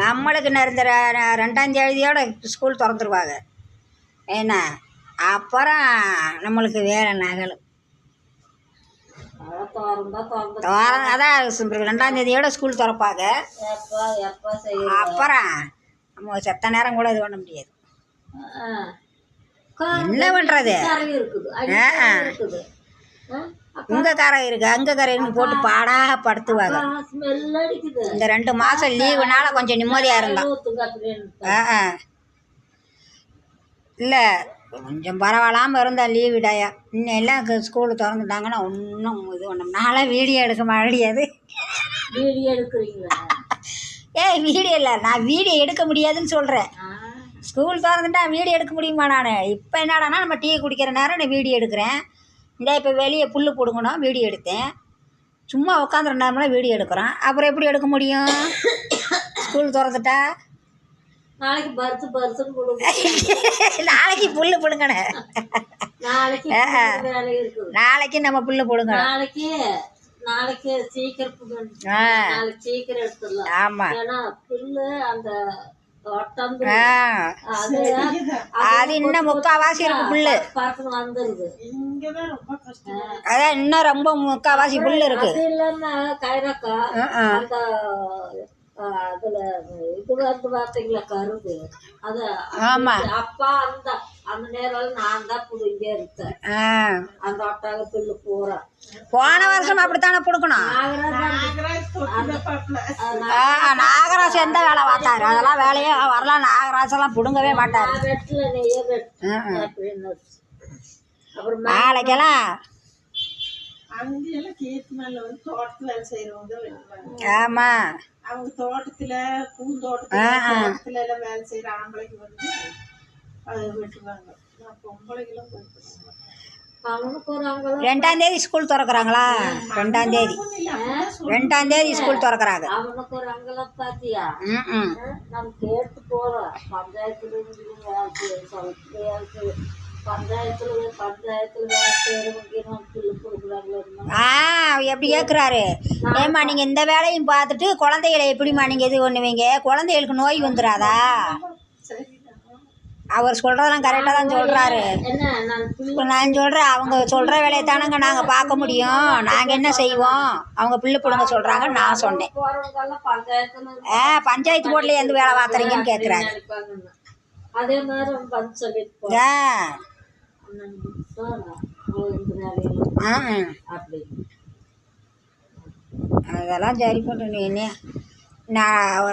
நம்மளுக்கு இந்த 2ஆம் தேதியோட ஸ்கூல் திறந்துருவாங்க. ஏன்னா அப்புறம் நம்மளுக்கு வேறு நகலும் அதான் 2ஆம் தேதியோட ஸ்கூல் திறப்பாங்க. அப்புறம் நம்ம செத்த நேரம் கூட இது பண்ண முடியாது. என்ன பண்ணுறது? இங்கே கரை இருக்குது அங்கே கரை இருக்குன்னு போட்டு பாடாக படுத்துவாங்க. இந்த 2 மாதம் லீவுனால கொஞ்சம் நிம்மதியாக இருந்தான். இல்லை கொஞ்சம் பரவாயில்லாமல் இருந்தால் லீவு விடாயா. இன்னும் எல்லாம் ஸ்கூலு திறந்துட்டாங்கன்னா ஒன்றும் இது பண்ண நான்லாம் வீடியோ எடுக்க முடியாது. வீடியோ எடுக்கிறீங்களா? வீடியோ இல்லை, நான் வீடியோ எடுக்க முடியாதுன்னு சொல்கிறேன். ஸ்கூல் திறந்துட்டா வீடியோ எடுக்க முடியுமா? நான் இப்போ என்னடானா நம்ம டீ குடிக்கிற நேரம் நான் வீடியோ எடுக்கிறேன். இந்த இப்போ வெளியே புல் பிடுங்கணும் வீடியோ எடுத்தேன். சும்மா உட்காந்துற நேரம்லாம் வீடியோ எடுக்கிறோம். அப்புறம் எப்படி எடுக்க முடியும் ஸ்கூல் திறந்துட்டா? நாளைக்கு நாளைக்கு புல் பிடுங்கணும். நாளைக்கு நம்ம புல் பிடுங்கணும். நாளைக்கு சீக்கிரம் சீக்கிரம் எடுத்துடலாம். ஆமா, ஏன்னா புல்லு அந்த அது இன்னும் முக்காவாசி இருக்கு புல்லு. வந்துருது. அதான் இன்னும் ரொம்ப முக்காவாசி புல்லு இருக்கு. இல்லன்னா கைரக்கா அந்த அதுல இது வந்து பார்த்தீங்களா கருது அது. ஆமா, அப்பா அந்த நேரம் நான் தான் புடுங்க இருக்கேன். அந்த ஒட்டாக புல்லு பூரா போன வருஷம் அப்படித்தானே பிடுக்கணும். நாகராஜ் எந்த வேலை பார்த்தாரு? அதெல்லாம் வேலையே வரலாம். நாகராஜெல்லாம் பிடுங்கவே மாட்டாரு. அப்புறம் நாளைக்கெல்லாம் ஆமா அவங்க தோட்டத்துல பூந்தோட்டத்துல எல்லாம் வேலை செய்யற ஆம்பளைக்கு வந்து அது வெட்டுவாங்க. பொம்பளைகளும் போயிட்டு 2ஆம் தேதி ஸ்கூல் திறக்கிறாங்களா? 2ஆம் தேதி ஸ்கூல் திறக்கிறாங்க. அவனுக்கு ஒரு அங்கெல்லாம் பாத்தியா? நம்ம கேட்டு போறோம். பஞ்சாயத்துல எப்படி கேட்குறாரு? ஏம்மா நீங்கள் இந்த வேலையும் பார்த்துட்டு குழந்தைகளை எப்படிம்மா நீங்கள் இது பண்ணுவீங்க? குழந்தைகளுக்கு நோய் வந்துடாதா? அவர் சொல்கிறதெல்லாம் கரெக்டாக தான் சொல்கிறாரு. நான் சொல்கிறேன், அவங்க சொல்கிற வேலையை தானங்க நாங்கள் பார்க்க முடியும். நாங்கள் என்ன செய்வோம்? அவங்க பிள்ளை பிள்ளைங்க சொல்கிறாங்கன்னு நான் சொன்னேன். பஞ்சாயத்து போர்டில் எந்த வேலை பார்க்குறீங்கன்னு கேட்குறாரு. அதே மாதிரி அதெல்லாம் சரி பண்ணுறேன். நான்